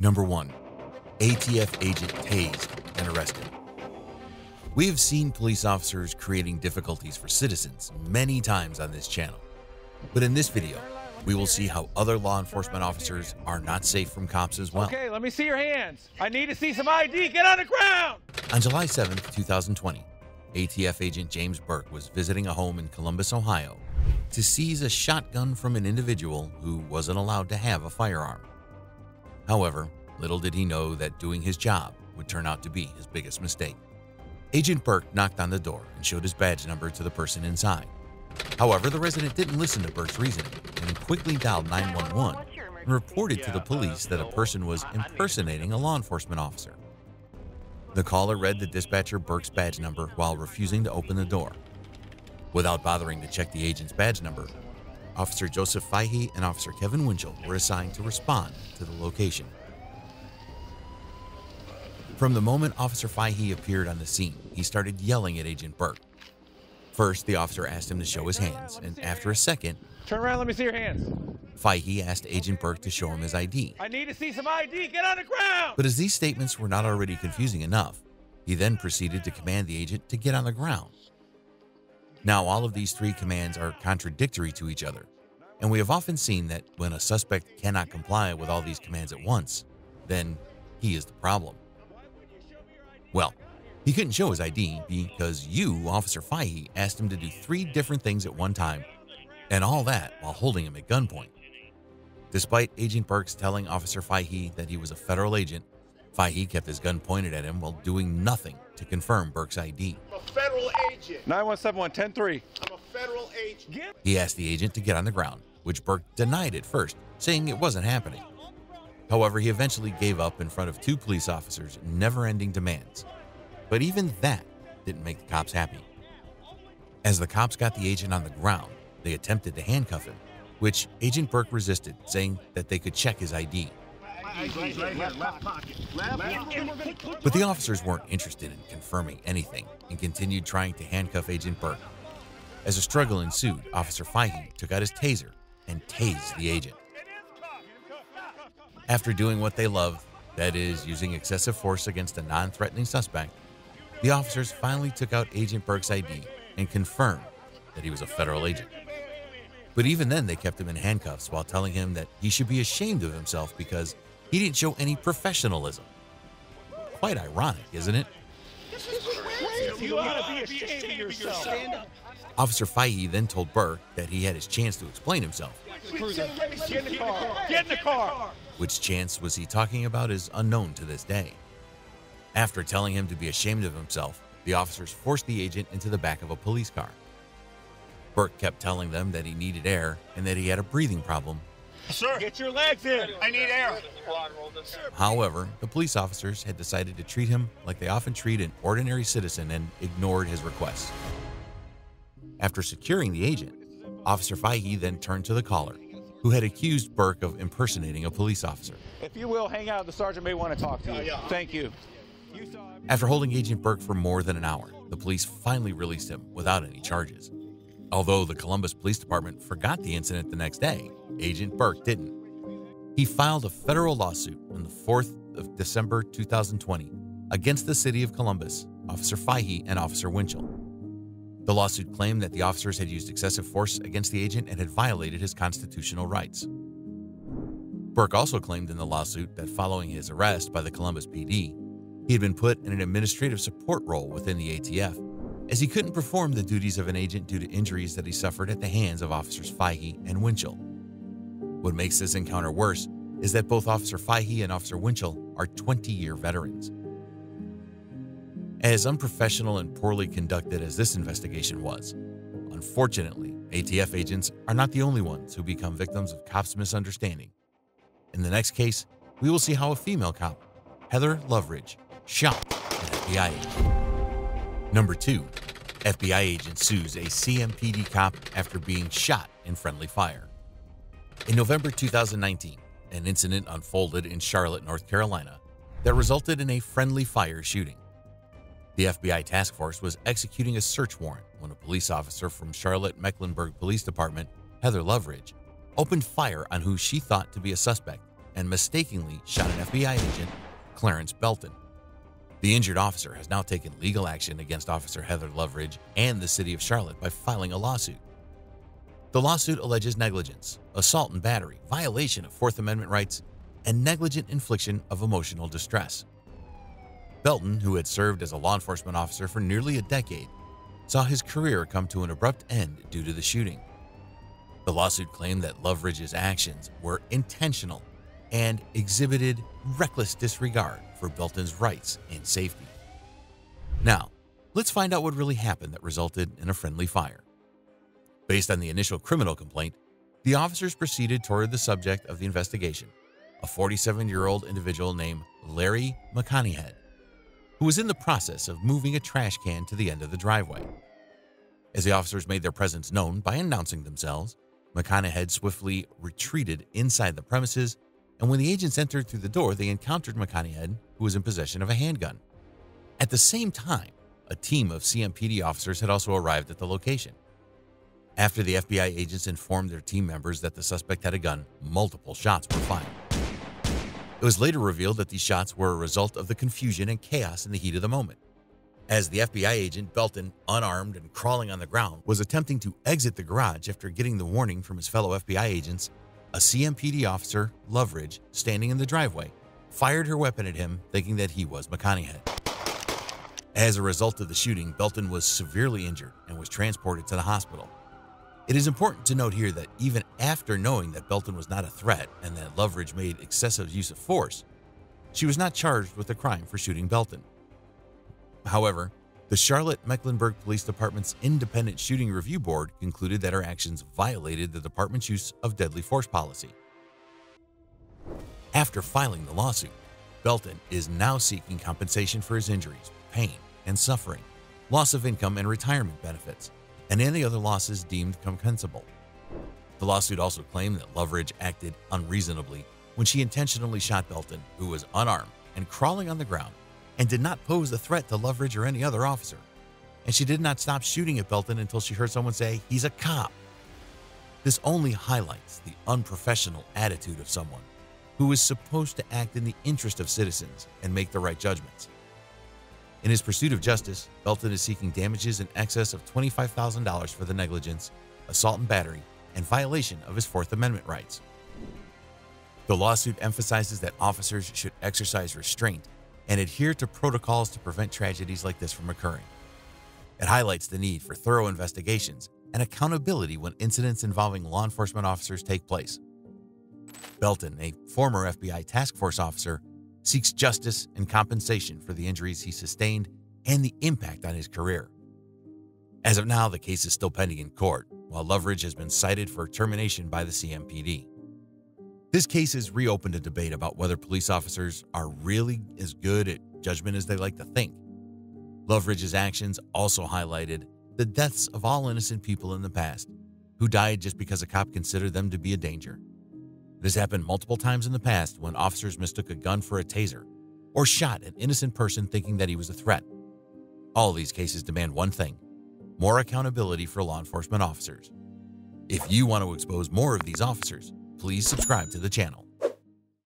Number 1. ATF agent tased and arrested. We have seen police officers creating difficulties for citizens many times on this channel. But in this video, we will see how other law enforcement officers are not safe from cops as well. Okay, let me see your hands. I need to see some ID. Get on the ground! On July 7, 2020, ATF agent James Burke was visiting a home in Columbus, Ohio, to seize a shotgun from an individual who wasn't allowed to have a firearm. However, little did he know that doing his job would turn out to be his biggest mistake. Agent Burke knocked on the door and showed his badge number to the person inside. However, the resident didn't listen to Burke's reasoning and quickly dialed 911 and reported to the police that a person was impersonating a law enforcement officer. The caller read the dispatcher Burke's badge number while refusing to open the door. Without bothering to check the agent's badge number, Officer Joseph Fahey and Officer Kevin Winchell were assigned to respond to the location. From the moment Officer Fahey appeared on the scene, he started yelling at Agent Burke. First, the officer asked him to show his hands, and after a second, Turn around, let me see your hands. Fahey asked Agent Burke to show him his ID. I need to see some ID. Get on the ground! But as these statements were not already confusing enough, he then proceeded to command the agent to get on the ground. Now, all of these three commands are contradictory to each other, and we have often seen that when a suspect cannot comply with all these commands at once, then he is the problem. Well, he couldn't show his ID because you, Officer Fahey, asked him to do 3 different things at one time, and all that while holding him at gunpoint. Despite Agent Burke's telling Officer Fahey that he was a federal agent, Fahey kept his gun pointed at him while doing nothing to confirm Burke's ID. I'm a federal agent. 9171-103. I'm a federal agent. He asked the agent to get on the ground, which Burke denied at first, saying it wasn't happening. However, he eventually gave up in front of 2 police officers' never-ending demands. But even that didn't make the cops happy. As the cops got the agent on the ground, they attempted to handcuff him, which Agent Burke resisted, saying that they could check his ID. But the officers weren't interested in confirming anything and continued trying to handcuff Agent Burke. As a struggle ensued, Officer Fahey took out his taser and tased the agent. After doing what they love, that is, using excessive force against a non-threatening suspect, the officers finally took out Agent Burke's ID and confirmed that he was a federal agent. But even then, they kept him in handcuffs while telling him that he should be ashamed of himself because he didn't show any professionalism. Quite ironic, isn't it? You ought to be ashamed of yourself. Officer Fahey then told Burke that he had his chance to explain himself. Get in the car. Get in the car. Which chance was he talking about is unknown to this day. After telling him to be ashamed of himself, the officers forced the agent into the back of a police car. Burke kept telling them that he needed air and that he had a breathing problem. Sir, get your legs in. I need air. However, the police officers had decided to treat him like they often treat an ordinary citizen and ignored his requests. After securing the agent, Officer Fahey then turned to the caller, who had accused Burke of impersonating a police officer. If you will, hang out. The sergeant may want to talk to you. Thank you. After holding Agent Burke for more than an hour, the police finally released him without any charges. Although the Columbus Police Department forgot the incident the next day, Agent Burke didn't. He filed a federal lawsuit on the 4th of December 2020 against the city of Columbus, Officer Fahey, and Officer Winchell. The lawsuit claimed that the officers had used excessive force against the agent and had violated his constitutional rights. Burke also claimed in the lawsuit that following his arrest by the Columbus PD, he had been put in an administrative support role within the ATF, as he couldn't perform the duties of an agent due to injuries that he suffered at the hands of Officers Fahey and Winchell. What makes this encounter worse is that both Officer Fahey and Officer Winchell are 20-year veterans. As unprofessional and poorly conducted as this investigation was, unfortunately, ATF agents are not the only ones who become victims of cops' misunderstanding. In the next case, we will see how a female cop, Heather Loveridge, shot an FBI agent. Number 2, FBI agent sues a CMPD cop after being shot in friendly fire. In November 2019, an incident unfolded in Charlotte, North Carolina, that resulted in a friendly fire shooting. The FBI task force was executing a search warrant when a police officer from Charlotte-Mecklenburg Police Department, Heather Loveridge, opened fire on who she thought to be a suspect and mistakenly shot an FBI agent, Clarence Belton. The injured officer has now taken legal action against Officer Heather Loveridge and the city of Charlotte by filing a lawsuit. The lawsuit alleges negligence, assault and battery, violation of Fourth Amendment rights, and negligent infliction of emotional distress. Belton, who had served as a law enforcement officer for nearly a decade, saw his career come to an abrupt end due to the shooting. The lawsuit claimed that Loveridge's actions were intentional and exhibited reckless disregard for Belton's rights and safety. Now, let's find out what really happened that resulted in a friendly fire. Based on the initial criminal complaint, the officers proceeded toward the subject of the investigation, a 47-year-old individual named Larry McConaughey, who was in the process of moving a trash can to the end of the driveway. As the officers made their presence known by announcing themselves, McConaughey swiftly retreated inside the premises, and when the agents entered through the door, they encountered McConaughey, who was in possession of a handgun. At the same time, a team of CMPD officers had also arrived at the location. After the FBI agents informed their team members that the suspect had a gun, multiple shots were fired. It was later revealed that these shots were a result of the confusion and chaos in the heat of the moment. As the FBI agent, Belton, unarmed and crawling on the ground, was attempting to exit the garage after getting the warning from his fellow FBI agents, a CMPD officer, Loveridge, standing in the driveway, fired her weapon at him, thinking that he was McConaughey. As a result of the shooting, Belton was severely injured and was transported to the hospital. It is important to note here that even after knowing that Belton was not a threat and that Loveridge made excessive use of force, she was not charged with a crime for shooting Belton. However, the Charlotte-Mecklenburg Police Department's Independent Shooting Review Board concluded that her actions violated the department's use of deadly force policy. After filing the lawsuit, Belton is now seeking compensation for his injuries, pain and suffering, loss of income and retirement benefits, and any other losses deemed compensable. The lawsuit also claimed that Loveridge acted unreasonably when she intentionally shot Belton, who was unarmed and crawling on the ground, and did not pose a threat to Loveridge or any other officer. And she did not stop shooting at Belton until she heard someone say, "He's a cop." This only highlights the unprofessional attitude of someone who is supposed to act in the interest of citizens and make the right judgments. In his pursuit of justice, Belton is seeking damages in excess of $25,000 for the negligence, assault and battery, and violation of his Fourth Amendment rights. The lawsuit emphasizes that officers should exercise restraint and adhere to protocols to prevent tragedies like this from occurring. It highlights the need for thorough investigations and accountability when incidents involving law enforcement officers take place. Belton, a former FBI task force officer, seeks justice and compensation for the injuries he sustained and the impact on his career. As of now, the case is still pending in court, while Loveridge has been cited for termination by the CMPD. This case has reopened a debate about whether police officers are really as good at judgment as they like to think. Loveridge's actions also highlighted the deaths of all innocent people in the past who died just because a cop considered them to be a danger. It has happened multiple times in the past when officers mistook a gun for a taser or shot an innocent person thinking that he was a threat. All these cases demand one thing: more accountability for law enforcement officers. If you want to expose more of these officers, please subscribe to the channel.